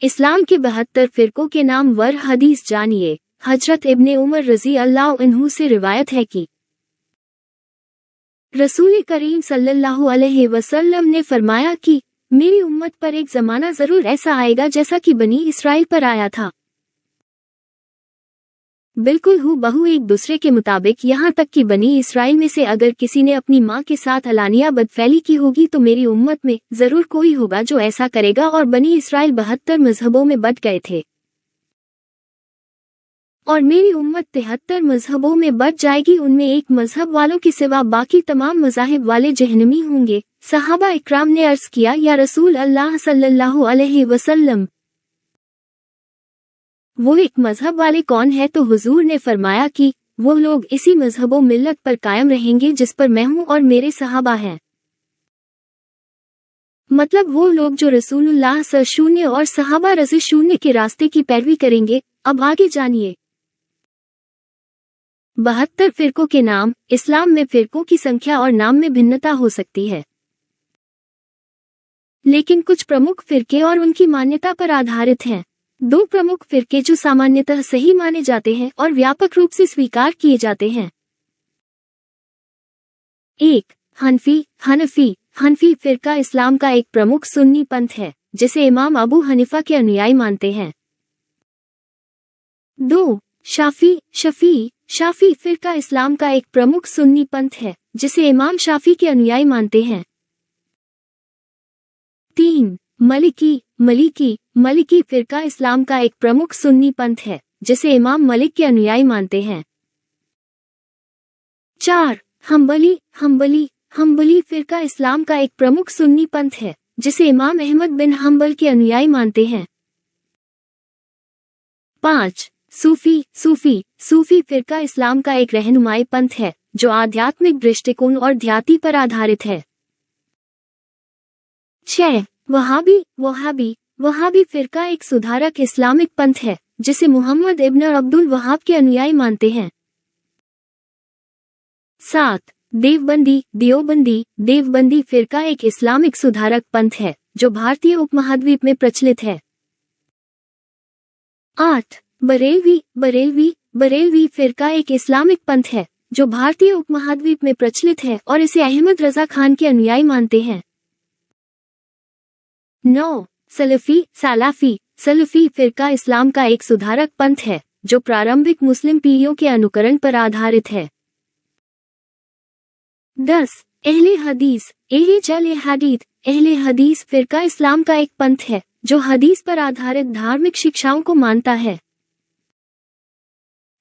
इस्लाम के 72 फिरकों के नाम वर हदीस जानिए। हजरत इब्ने उमर रज़ी अल्लाह अन्हु से रिवायत है कि रसूल करीम सल्लल्लाहु अलैहि वसल्लम ने फरमाया कि मेरी उम्मत पर एक ज़माना ज़रूर ऐसा आएगा जैसा कि बनी इसराइल पर आया था, बिल्कुल हूबहू एक दूसरे के मुताबिक, यहाँ तक कि बनी इसराइल में से अगर किसी ने अपनी माँ के साथ अलानिया बदफैली की होगी तो मेरी उम्मत में ज़रूर कोई होगा जो ऐसा करेगा। और बनी इसराइल 72 मजहबों में बट गए थे और मेरी उम्मत 73 मजहबों में बट जाएगी। उनमें एक मजहब वालों के सिवा बाकी तमाम मज़ाहिब वाले जहन्नमी होंगे। सहाबा इकराम ने अर्ज़ किया, या रसूल अल्लाह सल्लल्लाहु अलैहि वसल्लम, वो एक मजहब वाले कौन है? तो हुजूर ने फरमाया कि वो लोग इसी मजहबो मिल्लत पर कायम रहेंगे जिस पर मैं हूँ और मेरे सहाबा हैं। मतलब वो लोग जो रसूलुल्लाह शून्य और सहाबा रज़ी शून्य के रास्ते की पैरवी करेंगे। अब आगे जानिए 72 फिरकों के नाम। इस्लाम में फिरकों की संख्या और नाम में भिन्नता हो सकती है, लेकिन कुछ प्रमुख फिरके और उनकी मान्यता पर आधारित हैं। 2 प्रमुख फिरके जो सामान्यतः सही माने जाते हैं और व्यापक रूप से स्वीकार किए जाते हैं। 1. हनफी फिरका इस्लाम का एक प्रमुख सुन्नी पंथ है जिसे इमाम अबू हनीफा के अनुयायी मानते हैं। 2. शाफी फिरका इस्लाम का एक प्रमुख सुन्नी पंथ है जिसे इमाम शाफी के अनुयायी मानते हैं। 3. मलिकी फिरका इस्लाम का एक प्रमुख सुन्नी पंथ है जिसे इमाम मलिक के अनुयायी मानते हैं। 4. हम्बली फिरका इस्लाम का एक प्रमुख सुन्नी पंथ है जिसे इमाम अहमद बिन हम्बल के अनुयायी मानते हैं। 5. सूफी फिरका इस्लाम का एक रहनुमाई पंथ है जो आध्यात्मिक दृष्टिकोण और ध्याति पर आधारित है। 6. वहाबी फिरका एक सुधारक इस्लामिक पंथ है जिसे मुहम्मद इब्न अब्दुल वहाब के अनुयायी मानते हैं। 7. देवबंदी फिरका एक इस्लामिक सुधारक पंथ है जो भारतीय उपमहाद्वीप में प्रचलित है। 8. बरेलवी फिरका एक इस्लामिक पंथ है जो भारतीय उपमहाद्वीप में प्रचलित है और इसे अहमद रजा खान के अनुयायी मानते हैं। 9. सलफी फिरका इस्लाम का एक सुधारक पंथ है जो प्रारंभिक मुस्लिम पीढ़ियों के अनुकरण पर आधारित है। 10. अहले हदीस फिरका इस्लाम का एक पंथ है जो हदीस पर आधारित धार्मिक शिक्षाओं को मानता है।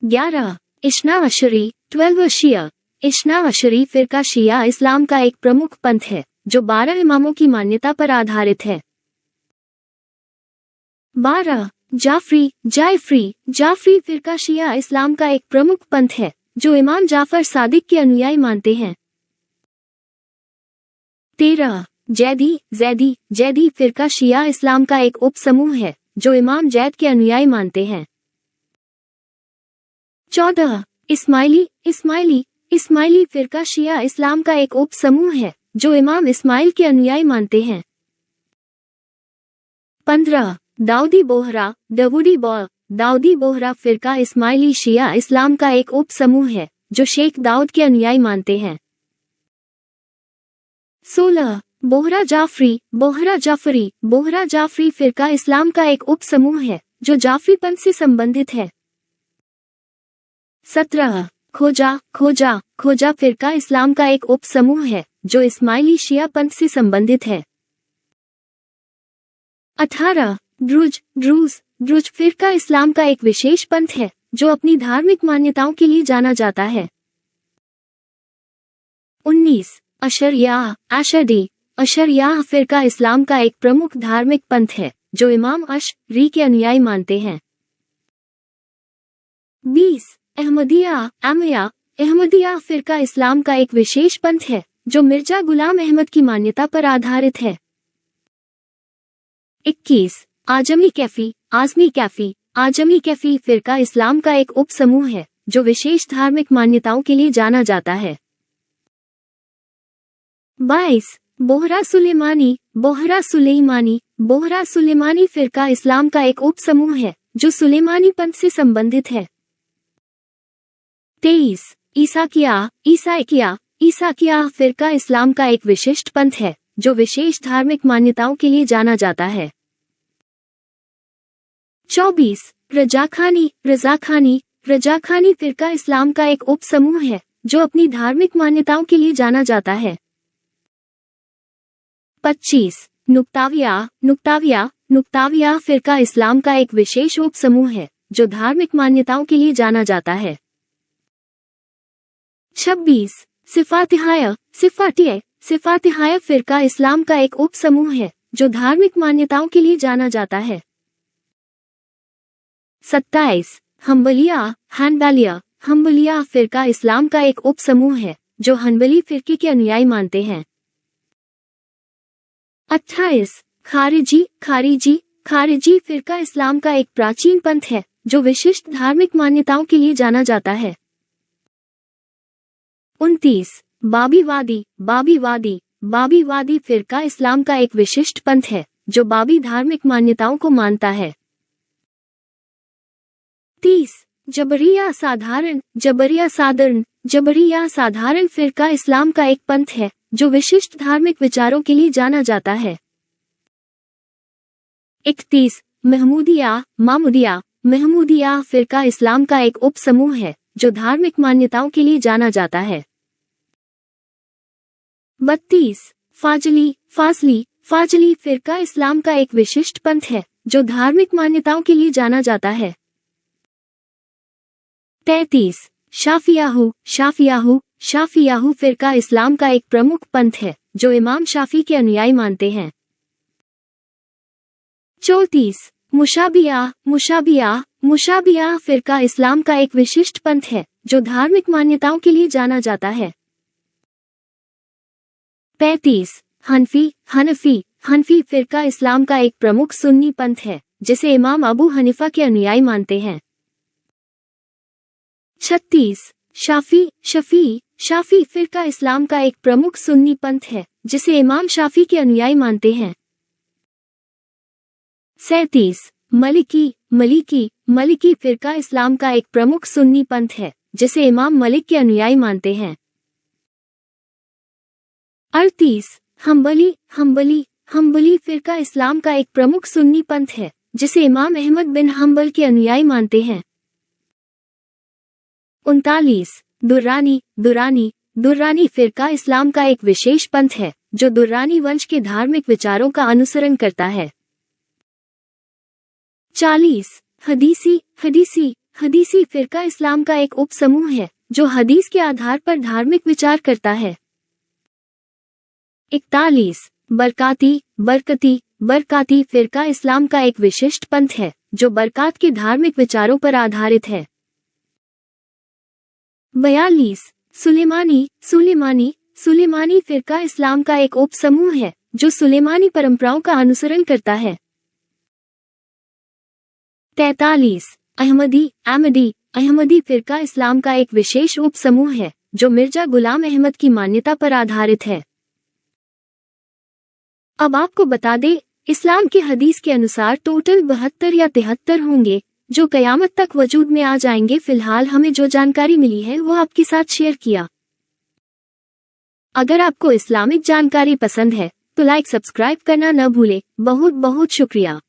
11. इश्ना अशरी 12 शिया फिरका शिया इस्लाम का एक प्रमुख पंथ है जो 12 इमामों की मान्यता पर आधारित है। 12. जाफरी फिरका शिया इस्लाम का एक प्रमुख पंथ है जो इमाम जाफर सादिक के अनुयायी मानते हैं। 13. जैदी फिरका शिया इस्लाम का एक उपसमूह है जो इमाम जैद के अनुयायी मानते हैं। 14. इस्माइली फिरका शिया इस्लाम का एक उपसमूह है जो इमाम इस्माइल के अनुयायी मानते हैं। 15. दाऊदी बोहरा फिरका इस्माइली शिया इस्लाम का एक उपसमूह है जो शेख दाऊद के अनुयायी मानते हैं। 16. बोहरा जाफरी फिरका इस्लाम का एक उपसमूह है जो जाफरी पंथ से संबंधित है। 17. खोजा फिरका इस्लाम का एक उपसमूह है जो इस्माइली शिया पंथ से संबंधित है। 18. द्रुज फिरका इस्लाम का एक विशेष पंथ है जो अपनी धार्मिक मान्यताओं के लिए जाना जाता है। 19. अशरिया फिरका इस्लाम का एक प्रमुख धार्मिक पंथ है जो इमाम अशरी के अनुयायी मानते हैं। 20. अहमदिया फिरका इस्लाम का एक विशेष पंथ है जो मिर्जा गुलाम अहमद की मान्यता पर आधारित है। 21. आजमी कैफी फिरका इस्लाम का एक उपसमूह है जो विशेष धार्मिक मान्यताओं के लिए जाना जाता है। 22. बोहरा सुलेमानी। बोहरा सुलेमानी। बोहरा सुलेमानी फिरका इस्लाम का एक उप समूह है जो सुलेमानी पंथ से संबंधित है। 23 ईसाकिया। ईसाकिया। ईसाकिया फिरका इस्लाम का एक विशिष्ट पंथ है जो विशेष धार्मिक मान्यताओं के लिए जाना जाता है। 24 रजाखानी। रजाखानी। रजाखानी फिरका इस्लाम का एक उप समूह है जो अपनी धार्मिक मान्यताओं के लिए जाना जाता है। 25 नुक्ताविया। नुक्ताविया। नुक्ताविया फिरका इस्लाम का एक विशेष उप समूह है जो धार्मिक मान्यताओं के लिए जाना जाता है। 26 सिफातिहाय। सिफातिय। सिफातिहाय फिरका इस्लाम का एक उप समूह है जो धार्मिक मान्यताओं के लिए जाना जाता है। 27 हम्बलिया। हनबलिया। हम्बलिया फिरका इस्लाम का एक उप समूह है जो हनबली फिरके के अनुयायी मानते हैं। 28 खारिजी। खारिजी। खारिजी फिरका इस्लाम का एक प्राचीन पंथ है जो विशिष्ट धार्मिक मान्यताओं के लिए जाना जाता है। 29 बाबीवादी। बाबीवादी। बाबीवादी फिरका इस्लाम का एक विशिष्ट पंथ है जो बाबी धार्मिक मान्यताओं को मानता है। 30 जबरिया साधारण। जबरिया साधारण। जबरिया साधारण फिरका इस्लाम का एक पंथ है जो विशिष्ट धार्मिक विचारों के लिए जाना जाता है। 31 महमूदिया। मामूदिया। महमूदिया फिरका इस्लाम का एक उप समूह है जो धार्मिक मान्यताओं के लिए जाना जाता है। 32 फाजली। फाजली। फाजली फिरका इस्लाम का एक विशिष्ट पंथ है जो धार्मिक मान्यताओं के लिए जाना जाता है। 33 शाफियाहू। शाफियाहू। शाफियाहू फिरका इस्लाम का एक प्रमुख पंथ है जो इमाम शाफी के अनुयायी मानते हैं। 34 मुशाबिया। मुशाबिया। मुशाबिया फिरका इस्लाम का एक विशिष्ट पंथ है जो धार्मिक मान्यताओं के लिए जाना जाता है। 35 हनफी। हनफी। हनफी फिरका इस्लाम का एक प्रमुख सुन्नी पंथ है जिसे इमाम अबू हनीफा के अनुयायी मानते हैं। 36 शाफी। शफी। शाफी फिरका इस्लाम का एक प्रमुख सुन्नी पंथ है जिसे इमाम शाफी के अनुयायी मानते हैं। 37 मलिकी। मलिकी। मलिकी फिरका इस्लाम का एक प्रमुख सुन्नी पंथ है जिसे इमाम मलिक के अनुयायी मानते हैं। 38 हम्बली। हम्बली। हम्बली फिरका इस्लाम का एक प्रमुख सुन्नी पंथ है जिसे इमाम अहमद बिन हम्बल के अनुयायी मानते हैं। 39 दुर्रानी। दुर्रानी। दुर्रानी फिरका इस्लाम का एक विशेष पंथ है जो दुर्रानी वंश के धार्मिक विचारों का अनुसरण करता है। 40 हदीसी। हदीसी। हदीसी फिरका इस्लाम का एक उप समूह है जो हदीस के आधार पर धार्मिक विचार करता है। 41 बरकाती। बरकती। बरकाती फिरका इस्लाम का एक विशिष्ट पंथ है जो बरकात के धार्मिक विचारों पर आधारित है। 42 सुलेमानी। सुलेमानी। सुलेमानी फिरका इस्लाम का एक उप समूह है जो सुलेमानी परंपराओं का अनुसरण करता है। 43 अहमदी। अहमदी। अहमदी फिरका इस्लाम का एक विशेष उप समूह है जो मिर्जा गुलाम अहमद की मान्यता पर आधारित है। अब आपको बता दें, इस्लाम के हदीस के अनुसार टोटल 72 या 73 होंगे जो कयामत तक वजूद में आ जाएंगे। फिलहाल हमें जो जानकारी मिली है वो आपके साथ शेयर किया। अगर आपको इस्लामिक जानकारी पसंद है तो लाइक सब्सक्राइब करना न भूले। बहुत बहुत शुक्रिया।